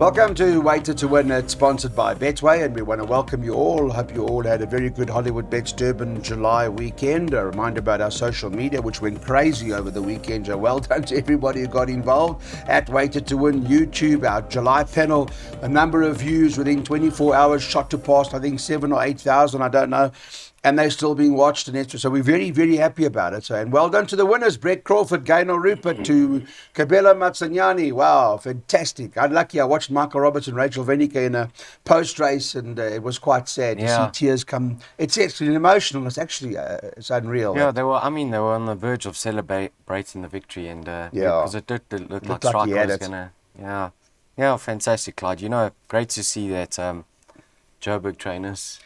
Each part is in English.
Welcome to Waiter to Win. It's sponsored by Betway, and we want to welcome you all. Hope you all had a very good Hollywood Bets Durban July weekend. A reminder about our social media, which went crazy over the weekend. So well done to everybody who got involved. At Waiter to Win YouTube, our July panel, a number of views within 24 hours, shot to past, I think 7,000 or 8,000, I don't know. And they're still being watched and extra. So we're very, very happy about it. So, and well done to the winners, Brett Crawford, Gaynor Rupert, to Kabela Matsanyani. Wow, fantastic. Unlucky, I watched Michael Roberts and Rachel Venica in a post-race, and it was quite sad to see tears come. It's actually emotional. It's actually, it's unreal. Yeah, they were on the verge of celebrating the victory, and because it did look like Striker was going to, yeah, fantastic, Clyde. You know, great to see that Joburg trainers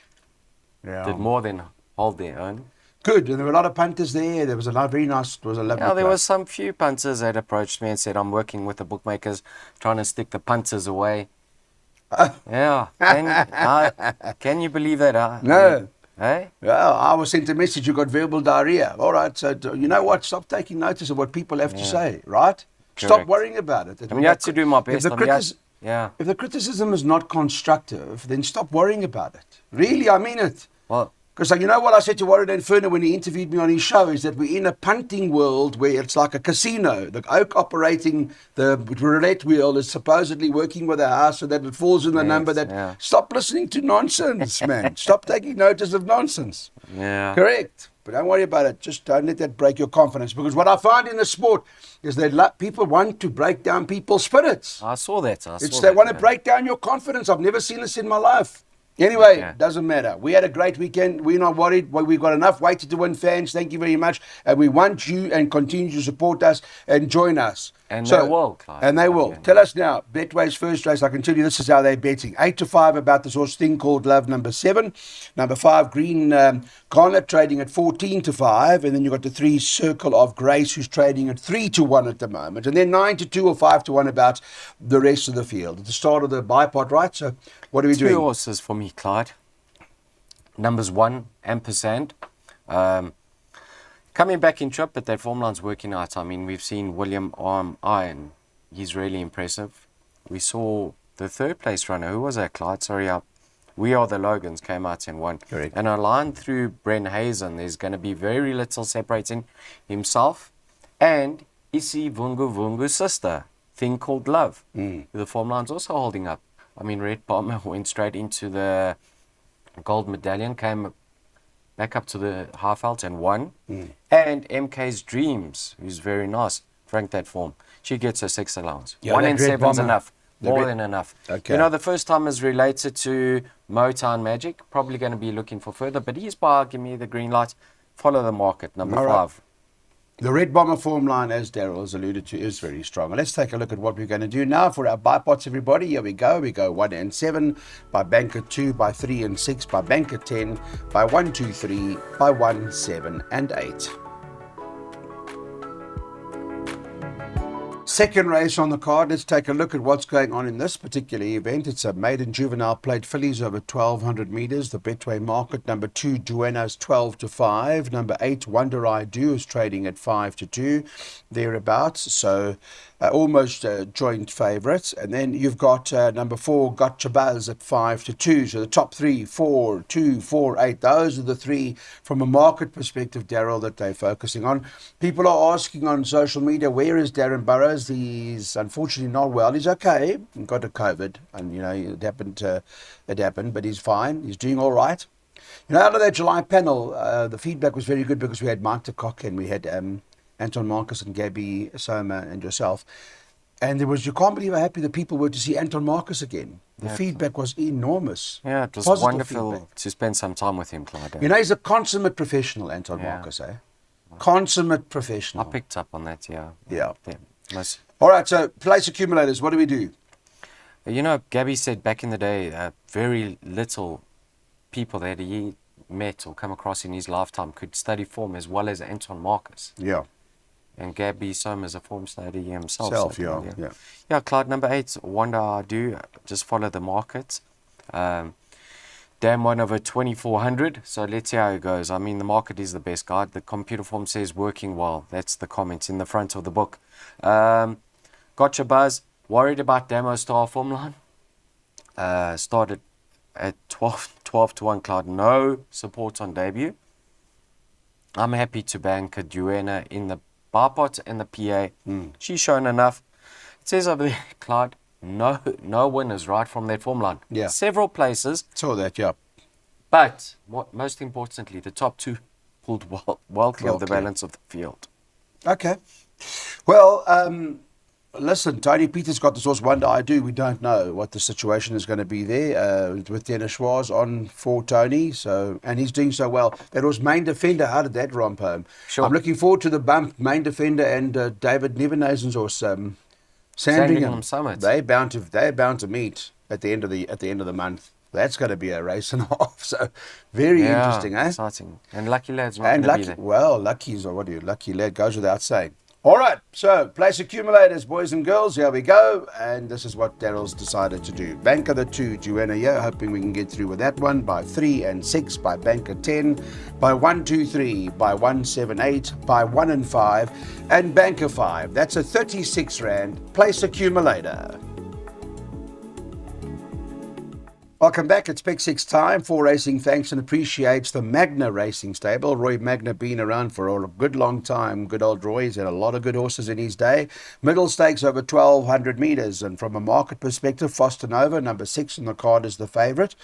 did more than hold their own. Good, and there were a lot of punters there. There was a lot, very nice. It was a lovely. Yeah, there were some few punters that approached me and said, "I'm working with the bookmakers, trying to stick the punters away." Yeah, can you believe that? No. Hey? Well, I was sent a message. You got verbal diarrhea. All right, so you know what? Stop taking notice of what people have to say. Right? Correct. Stop worrying about it. You have to do my best. If the criticism is not constructive, then stop worrying about it. Really, I mean it. Well, because you know what I said to Warren Inferno when he interviewed me on his show is that we're in a punting world where it's like a casino. The oak operating the roulette wheel is supposedly working with a house so that it falls in the number that... Yeah. Stop listening to nonsense, man. Stop taking notice of nonsense. Yeah. Correct. But don't worry about it. Just don't let that break your confidence. Because what I find in the sport is that people want to break down people's spirits. I saw that. They want to break down your confidence. I've never seen this in my life. Anyway, doesn't matter. We had a great weekend. We're not worried. We've got enough Waiter to Win fans. Thank you very much. And we want you and continue to support us and join us. And they will, Clive. And they will. Tell us now, Betway's first race, I can tell you this is how they're betting. 8-5 about this horse thing called Love, number 7. Number 5, Green Garnet, trading at 14-5. And then you've got the 3 Circle of Grace, who's trading at 3-1 at the moment. And then 9-2 or 5-1 about the rest of the field. At the start of the bipod, right? So what are we doing? 2 horses for me, Clyde. Numbers 1, Ampersand. Coming back in trip, but that form line's working out. I mean, we've seen William Iron. He's really impressive. We saw the third place runner. Who was that, Clyde? Sorry, We Are the Logans came out and won. Correct. And a line through Bren Hazen. There's going to be very little separating himself and Isi Vungu Vungu's sister, Thing Called Love. The form line's also holding up. I mean, Red Bomber went straight into the gold medallion, came back up to the half-out and won. And MK's Dreams, who's very nice, franked that form. She gets her 6 allowance. 1 and 7's enough. More than enough. Okay. You know, the first time is related to Motown Magic. Probably going to be looking for further. But he's by, give me the green light. Follow the market. Number 5. The Red Bomber form line, as Daryl has alluded to, is very strong. Let's take a look at what we're going to do now for our bipots, everybody. Here we go. We go 1 and 7, by banker 2, by 3 and 6, by banker 10, by 1, 2, 3, by 1, 7 and 8. Second race on the card. Let's take a look at what's going on in this particular event. It's a maiden juvenile plate fillies over 1,200 metres. The Betway market. Number 2, Duenas, 12-5. Number 8, Wonder I Do, is trading at 5-2, thereabouts. So almost joint favourites. And then you've got number 4, Gotcha Buzz, at 5-2. So the top 3, 4, 2, 4, 8. Those are the 3 from a market perspective, Daryl, that they're focusing on. People are asking on social media, where is Darren Burrows? He's unfortunately not well. He's okay. He got a COVID, and you know it happened, but he's fine. He's doing all right. You know, out of that July panel, the feedback was very good because we had Mark de Kock and we had Anton Marcus and Gabby Soma and yourself, and there was, you can't believe how happy the people were to see Anton Marcus again. The feedback was enormous. Yeah, it was wonderful to spend some time with him, Clyde. You know, he's a consummate professional, Anton Marcus, eh? Consummate professional. I picked up on that, yeah. All right, so place accumulators, what do we do? You know, Gabby said back in the day, very little people that he met or come across in his lifetime could study form as well as Anton Marcus. Yeah. And Gabby Soma is a form study himself. Yeah, Clyde, number 8, Wonder I Do, just follow the market. Damn one over 2,400. So let's see how it goes. I mean, the market is the best guide. The computer form says working well. That's the comment in the front of the book. Gotcha Buzz. Worried about Damo Star form line? Started at 12 to 1, Cloud. No support on debut. I'm happy to bank a Duena in the bar pot and the PA. She's shown enough. It says over there, Clyde, no winners right from that form line. Yeah. Several places. Saw that, yeah. But most importantly, the top two pulled well clear of the clear. balance of the field. Okay. Well, listen, Tony Peters got the source wonder. I do. We don't know what the situation is going to be there with Dennis Schwarz on for Tony. So, and he's doing so well. That was main defender. How did that romp home? Sure. I'm looking forward to the bump. Main defender and David Nevenhuizen's or Sandringham Summit. They're bound to meet at the end of the month. That's going to be a race and a half. So, very interesting, eh? Exciting. And Lucky Lad's not And going to be lucky, there. well, lucky's or what do you? Lucky lad goes without saying. All right, so place accumulators, boys and girls. Here we go, and this is what Daryl's decided to do. Banker the 2, Joanna here, hoping we can get through with that one. By 3 and 6, by banker 10, by 1, 2, 3, by 1, 7, 8, by 1 and 5, and banker 5. That's a 36 Rand place accumulator. Welcome back. It's Pick 6 time. 4 Racing thanks and appreciates the Magna Racing Stable. Roy Magna been around for a good long time. Good old Roy. He's had a lot of good horses in his day. Middle stakes over 1,200 metres. And from a market perspective, Foster Nova, number 6 on the card, is the favourite.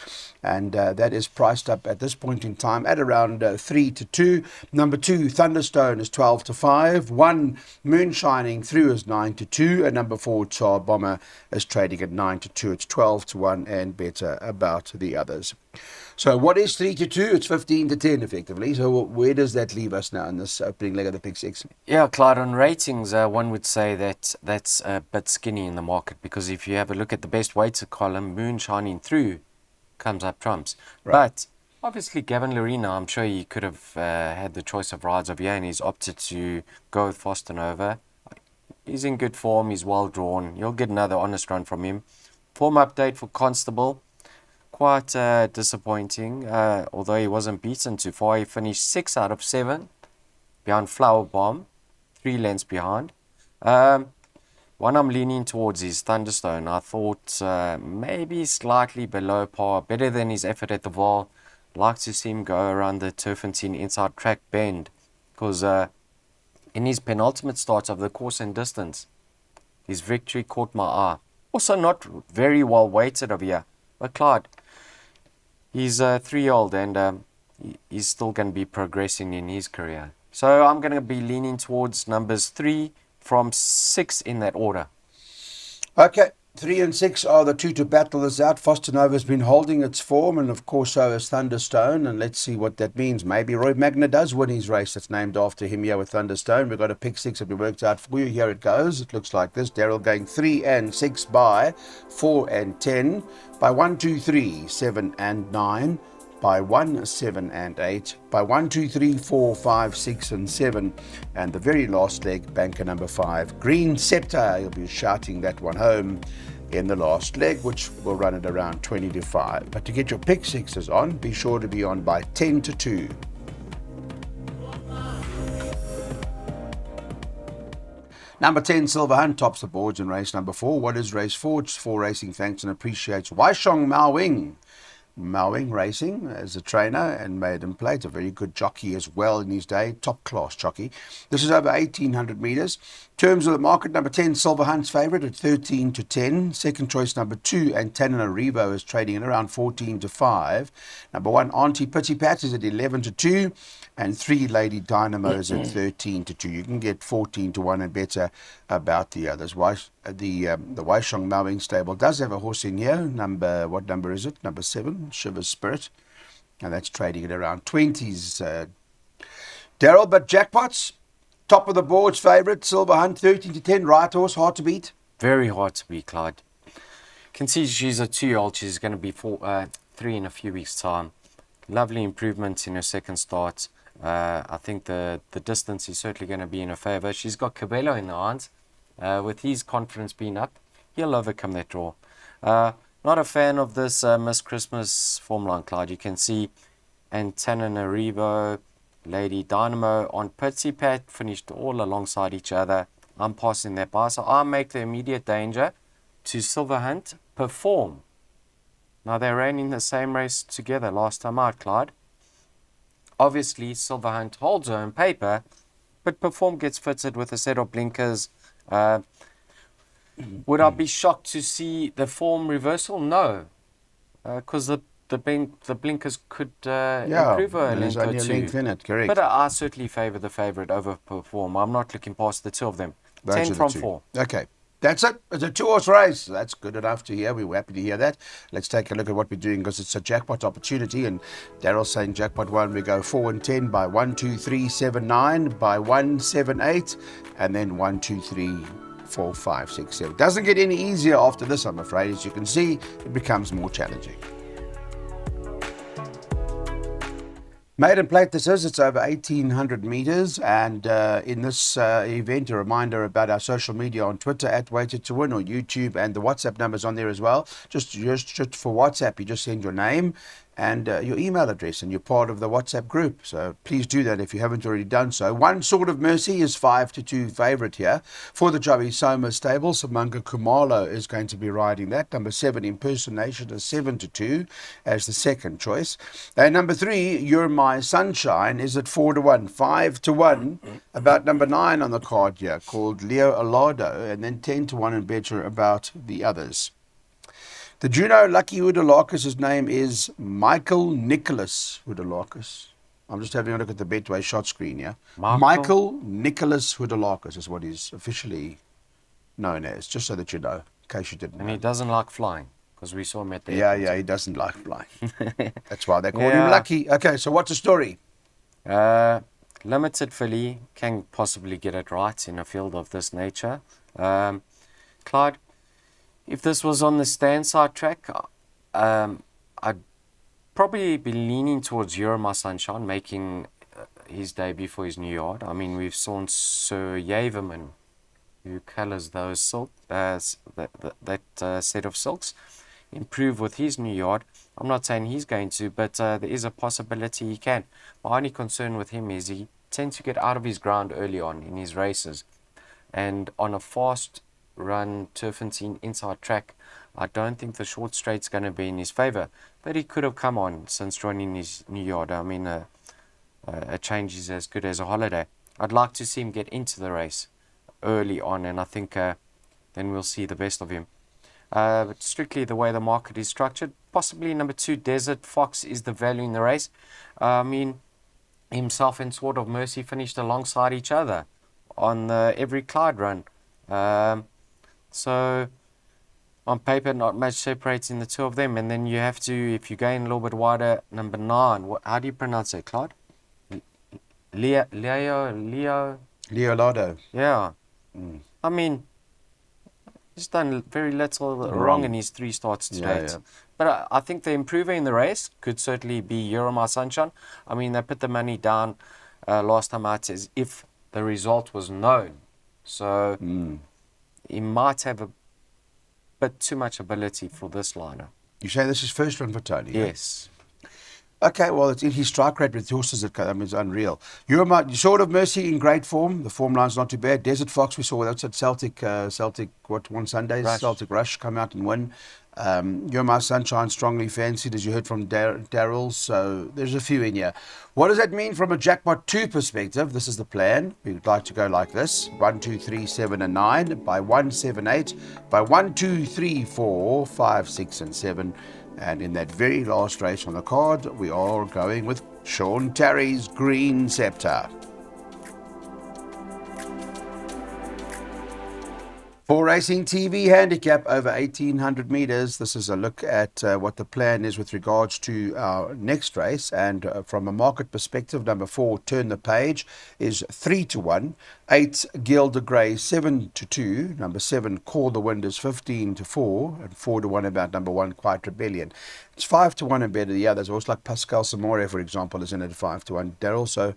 And that is priced up at this point in time at around 3 to 2. Number 2, Thunderstone, is 12 to 5. 1, Moonshining Through is 9 to 2. And number 4, Tsar Bomber, is trading at 9 to 2. It's 12 to 1 and better about the others. So what is 3 to 2? It's 15 to 10 effectively. So where does that leave us now in this opening leg of the Pick 6? Yeah, Clyde, on ratings, one would say that that's a bit skinny in the market, because if you have a look at the best weighted column, Moon Shining Through comes up trumps. Right. But obviously Gavin Lorena, I'm sure he could have had the choice of rides over here, and he's opted to go with Foster Nova. He's in good form, he's well drawn. You'll get another honest run from him. Form update for Constable. Quite disappointing, although he wasn't beaten too far. He finished 6 out of 7 behind Flower Bomb, 3 lengths behind. One I'm leaning towards is Thunderstone. I thought maybe slightly below par, better than his effort at the Vaal. Like to see him go around the turffontein inside track bend, because in his penultimate starts of the course and distance, his victory caught my eye. Also not very well weighted over here, but Clyde, he's a 3-year-old and he's still going to be progressing in his career. So I'm going to be leaning towards numbers 3 from 6 in that order. Okay, 3 and 6 are the 2 to battle this out. Foster Nova has been holding its form, and of course so has Thunderstone, and let's see what that means. Maybe Roy Magna does win his race that's named after him here with Thunderstone. We've got a Pick 6 that we worked out for you. Here it goes. It looks like this. Daryl going 3 and 6 by 4 and 10, by 1, 2, 3, 7 and 9, by 1, 7 and 8, by 1, 2, 3, 4, 5, 6 and 7, and the very last leg, banker number 5, Green Scepter. He'll be shouting that one home in the last leg, which will run at around 20 to 5. But to get your Pick 6s on, be sure to be on by 10 to 2. Number 10, Silver Hunt, tops the boards in race number 4. What is race 4? It's 4 Racing thanks and appreciates Waishong Mawing. Mawing Racing as a trainer and maiden plate, a very good jockey as well in his day, top class jockey. This is over 1,800 metres. Terms of the market, number 10, Silver Hunt's favourite at 13 to 10. Second choice, number 2, Antananarivo, is trading at around 14 to 5. Number 1, Auntie Pitty Pat, is at 11 to 2. And 3, Lady Dynamos at 13 to 2. You can get 14 to 1 and better about the others. The Waishong Mowing Stable does have a horse in here. What number is it? Number 7, Shiver's Spirit. And that's trading at around 20s. Daryl, but jackpots, top of the board's favourite, Silver Hunt, 13 to 10. Right horse, hard to beat. Very hard to beat, Clyde. Can see she's a 2-year-old. She's going to be 3 in a few weeks' time. Lovely improvements in her second start. I think the distance is certainly going to be in her favour. She's got Cabello in the hands. With his confidence being up, he'll overcome that draw. Not a fan of this Miss Christmas form line, Clyde. You can see Antananarivo, Lady Dynamo on Pitsy Pat finished all alongside each other. I'm passing that by, so I make the immediate danger to Silver Hunt Perform Now, they ran in the same race together last time out, Clyde. Obviously, Silverhunt holds her on paper, but Perform gets fitted with a set of blinkers. Would I be shocked to see the form reversal? No, because the blinkers could improve her a and there's length or only a length two. in it, correct. But I certainly favour the favourite over Perform. I'm not looking past the two of them. Those 10 are the from two. 4. Okay. That's it. It's a 2-horse race. That's good enough to hear. We were happy to hear that. Let's take a look at what we're doing because it's a jackpot opportunity. And Daryl's saying jackpot 1, we go 4 and 10 by 1, 2, 3, 7, 9, by 1, 7, 8, and then 1, 2, 3, 4, 5, 6, 7. Doesn't get any easier after this, I'm afraid. As you can see, it becomes more challenging. Maiden plate this is, it's over 1,800 meters, and in this event, a reminder about our social media on Twitter at Weighted to Win, or YouTube, and the WhatsApp numbers on there as well. Just for WhatsApp, you just send your name and your email address, and you're part of the WhatsApp group. So please do that if you haven't already done so. One Sword of Mercy is 5-2 favourite here for the Joey Soma stable. Samanga Kumalo is going to be riding that. Number 7 Impersonation is 7-2 as the second choice. And number 3 You're My Sunshine is at 4-1, 5-1 about number 9 on the card here called Leo Alado, and then 10-1 and better about the others. The Juno Lucky Udalakis, his name is Michael Nicholas Udalakis. I'm just having a look at the Betway shot screen here. Michael Nicholas Udalakis is what he's officially known as, just so that you know, in case you didn't know. And he doesn't like flying, because we saw him at the Yeah, he doesn't like flying. That's why they call him Lucky. Okay, so what's the story? Limited filly can possibly get it right in a field of this nature. Clyde, if this was on the stand-side track, I'd probably be leaning towards You're My Sunshine, making his debut for his new yard. I mean, we've seen Sir Yaverman, who colours those that set of silks, improve with his new yard. I'm not saying he's going to, but there is a possibility he can. My only concern with him is he tends to get out of his ground early on in his races. And on a fast run turffontein inside track, I don't think the short straight's going to be in his favour. But he could have come on since joining his new yard. I mean, a change is as good as a holiday. I'd like to see him get into the race early on, and I think then we'll see the best of him. But strictly the way the market is structured, possibly number 2, Desert Fox, is the value in the race. I mean, himself and Sword of Mercy finished alongside each other on every Clyde run. So on paper, not much separates in the two of them. And then you have to, if you go in a little bit wider, number 9. How do you pronounce it, Clyde? Leo. Leonardo. Yeah. I mean, he's done very little wrong in his 3 starts to date. But I think the improver in the race could certainly be You're My Sunshine. I mean, they put the money down last time out as if the result was known. So he might have a bit too much ability for this liner. You say this is first run for Tony? Yes. Okay, well, it's in his strike rate with horses that come. It's unreal. You're My Sword of Mercy in great form. The form line's not too bad. Desert Fox, we saw that's at Celtic, one Sunday? Celtic Rush come out and win. You're My Sunshine, strongly fancied, as you heard from Daryl. So there's a few in here. What does that mean from a jackpot 2 perspective? This is the plan. We'd like to go like this: 1, 2, 3, 7, and 9. By 1, 7, 8. By 1, 2, 3, 4, 5, 6, and 7. And in that very last race on the card, we are going with Sean Terry's Green Scepter. For Racing TV handicap over 1,800 meters, this is a look at what the plan is with regards to our next race. And from a market perspective, number 4, Turn the Page, is 3-1. 8, Gilda Grey, 7-2. Number 7, Call the Wind, is 15-4. And 4-1 about number 1, Quiet Rebellion. It's 5-1 and better the others. Also like Pascal Samore, for example, is in at 5-1. They're also,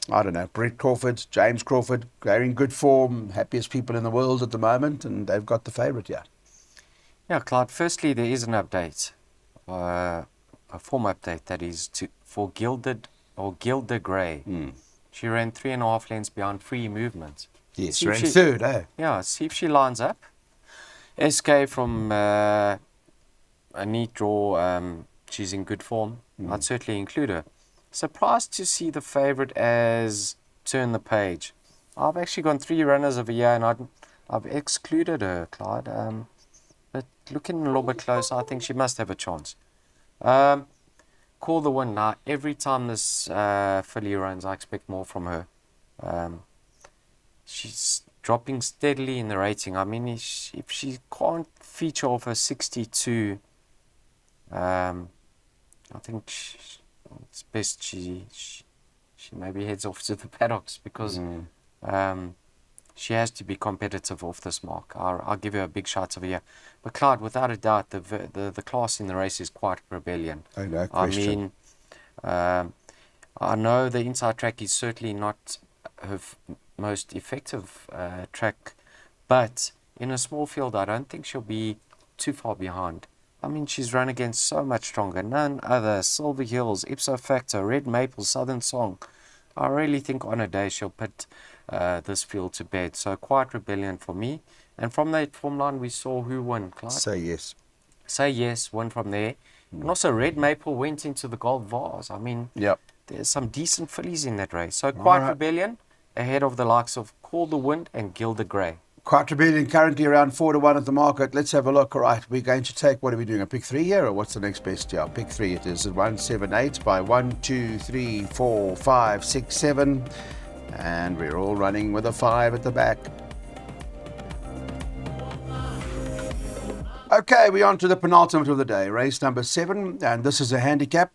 I don't know, Brett Crawford, James Crawford, they're in good form, happiest people in the world at the moment, and they've got the favourite here. Yeah, Clyde, firstly, there is an update, a form update that is for Gilda Grey. She ran 3.5 lengths behind free movement. Yes, ran third, eh? Yeah, see if she lines up. SK from a neat draw. She's in good form. I'd certainly include her. Surprised to see the favourite as Turn the Page. I've actually gone 3 runners of a year, and I've excluded her, Clyde. But looking a little bit closer, I think she must have a chance. Call the Wind. Now, every time this filly runs, I expect more from her. She's dropping steadily in the rating. I mean, if she can't feature off her 62, I think it's best she maybe heads off to the paddocks, because she has to be competitive off this mark. I'll give her a big shout of a year. But Clyde, without a doubt, the class in the race is quite Rebellion. Oh, no question. I mean, I know the inside track is certainly not her most effective track, but in a small field, I don't think she'll be too far behind. I mean, she's run against so much stronger. None other. Silver Hills, Ipso Facto, Red Maple, Southern Song. I really think on a day she'll put this field to bed. So quite Rebellion for me. And from that form line, we saw who won, Clyde. Say Yes. Say Yes won from there. And also Red Maple went into the Gold Vase. I mean, Yep. there's some decent fillies in that race. So quite Rebellion ahead of the likes of Call the Wind and Gilda Grey. Quite Rebellion currently around 4-1 at the market. Let's have a look. All right, we're going to take, what are we doing, a pick 3 here, or what's the next best? Yeah, pick 3 it is at 178 by 1, 2, 3, 4, 5, 6, 7. And we're all running with a 5 at the back. Okay, we're on to the penultimate of the day, race number 7, and this is a handicap.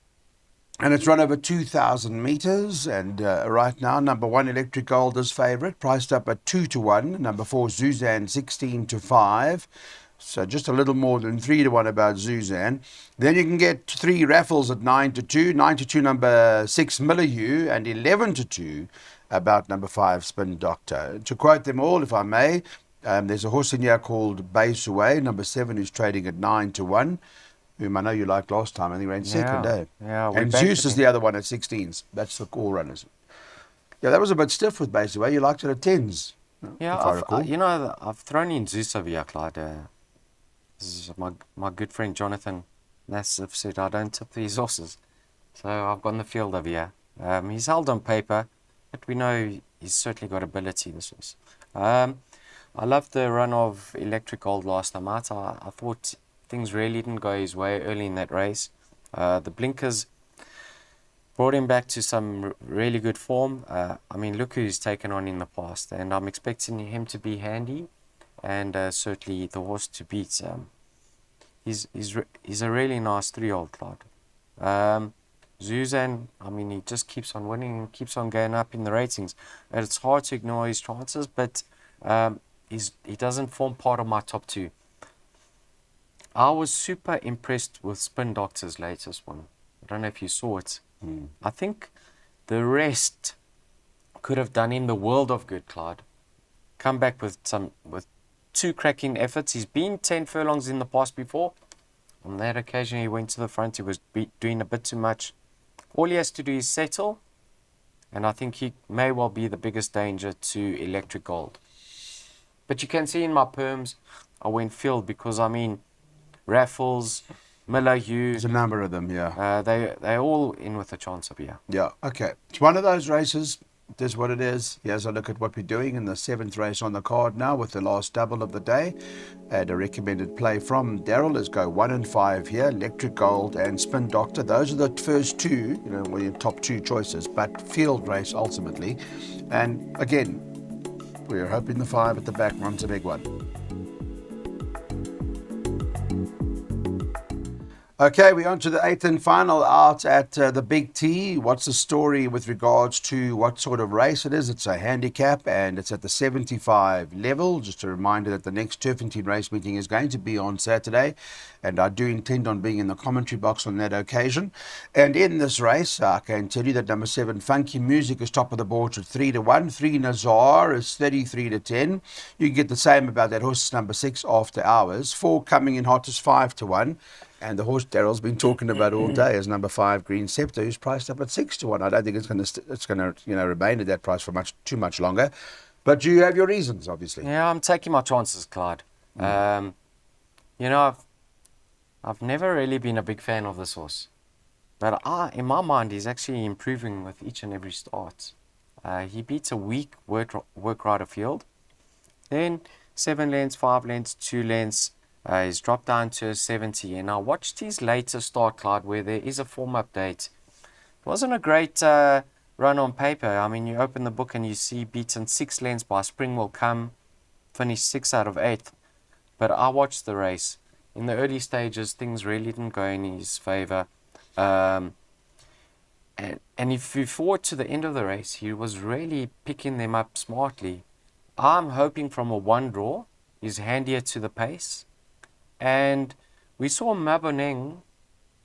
And it's run over 2,000 metres, and right now, number 1, Electric Gold is favourite, priced up at 2-1. Number 4, Zuzan, 16-5. So just a little more than 3-1 about Zuzan. Then you can get 3 raffles at 9-2. 9-2, number 6, Millahue, and 11-2 about number 5, Spin Doctor. To quote them all, if I may, there's a horse in here called Baysaway, number 7, who's trading at 9-1. Whom I know you liked last time. I think ran second, eh? Yeah, and Zeus is the other one at 16s. That's the call runners. Yeah, that was a bit stiff with Baseway. You liked it at 10s. Yeah, I've thrown in Zeus over here, Clyde. This is my good friend Jonathan Nassif said I don't tip these horses. So I've gone the field over here. He's held on paper, but we know he's certainly got ability, this horse. I loved the run of Electric Gold last time out. I thought things really didn't go his way early in that race. The blinkers brought him back to some really good form. I mean, look who he's taken on in the past, and I'm expecting him to be handy, and certainly the horse to beat. He's a really nice 3-year-old, Clyde. Zuzan, I mean, he just keeps on winning and keeps on going up in the ratings. And it's hard to ignore his chances, but he doesn't form part of my top 2. I was super impressed with Spin Doctor's latest one. I don't know if you saw it. I think the rest could have done him the world of good, Clyde. Come back with 2 cracking efforts. He's been 10 furlongs in the past before. On that occasion, he went to the front. He was doing a bit too much. All he has to do is settle, and I think he may well be the biggest danger to Electric Gold. But you can see in my perms, I went field because, I mean, Raffles, Millahue. There's a number of them, yeah. They're all in with a chance of here. Yeah, okay. It's one of those races. It is what it is. Here's a look at what we're doing in the 7th race on the card now with the last double of the day. And a recommended play from Daryl is go 1 and 5 here, Electric Gold and Spin Doctor. Those are the first 2, your top 2 choices, but field race ultimately. And again, we're hoping the 5 at the back runs a big one. Okay, we're on to the 8th and final out at the Big T. What's the story with regards to what sort of race it is? It's a handicap and it's at the 75 level. Just a reminder that the next Turffontein race meeting is going to be on Saturday, and I do intend on being in the commentary box on that occasion. And in this race, I can tell you that number 7, Funky Music, is top of the board at 3-1. 3, Nazar, is 33-10. You can get the same about that horse, number 6, After Hours. 4, coming in hot, is 5-1. And the horse Daryl's been talking about all day is number 5, Green Scepter, who's priced up at 6-1. I don't think it's going to remain at that price for too much longer. But you have your reasons, obviously. Yeah, I'm taking my chances, Clyde. I've I've never really been a big fan of this horse. But in my mind, he's actually improving with each and every start. He beats a weak work rider field. Then 7 lengths, 5 lengths, 2 lengths. He's dropped down to a 70. And I watched his later start, Clyde, where there is a form update. It wasn't a great run on paper. I mean, you open the book and you see beaten 6 lengths by Spring Will Come, finished 6 out of 8. But I watched the race. In the early stages, things really didn't go in his favor. And if you forward to the end of the race, he was really picking them up smartly. I'm hoping from a 1 draw, he's handier to the pace. And we saw Maboneng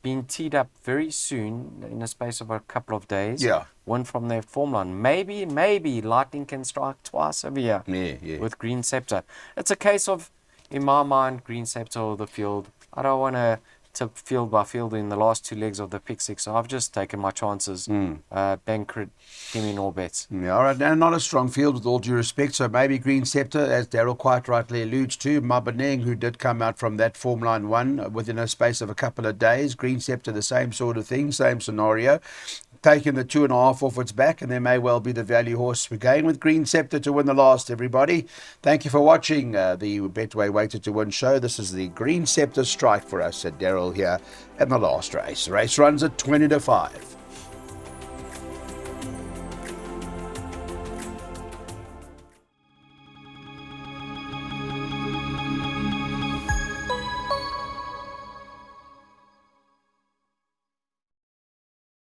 being teed up very soon in the space of a couple of days. Yeah. One from their form line. Maybe lightning can strike twice over here with Green Scepter. It's a case of, in my mind, Green Scepter or the field. I don't want to tip field by field in the last 2 legs of the pick 6, so I've just taken my chances. Banked him in all bets. Yeah, all right. Now, not a strong field with all due respect, so maybe Green Scepter, as Daryl quite rightly alludes to. Maboneng, who did come out from that Form Line 1 within a space of a couple of days. Green Scepter, the same sort of thing, same scenario. Taking the 2.5 off its back, and there may well be the value horse. We're going with Green Scepter to win the last, everybody. Thank you for watching the Betway Weighted to Win show. This is the Green Scepter strike for us at Daryl here in the last race. Race runs at 20 to 5.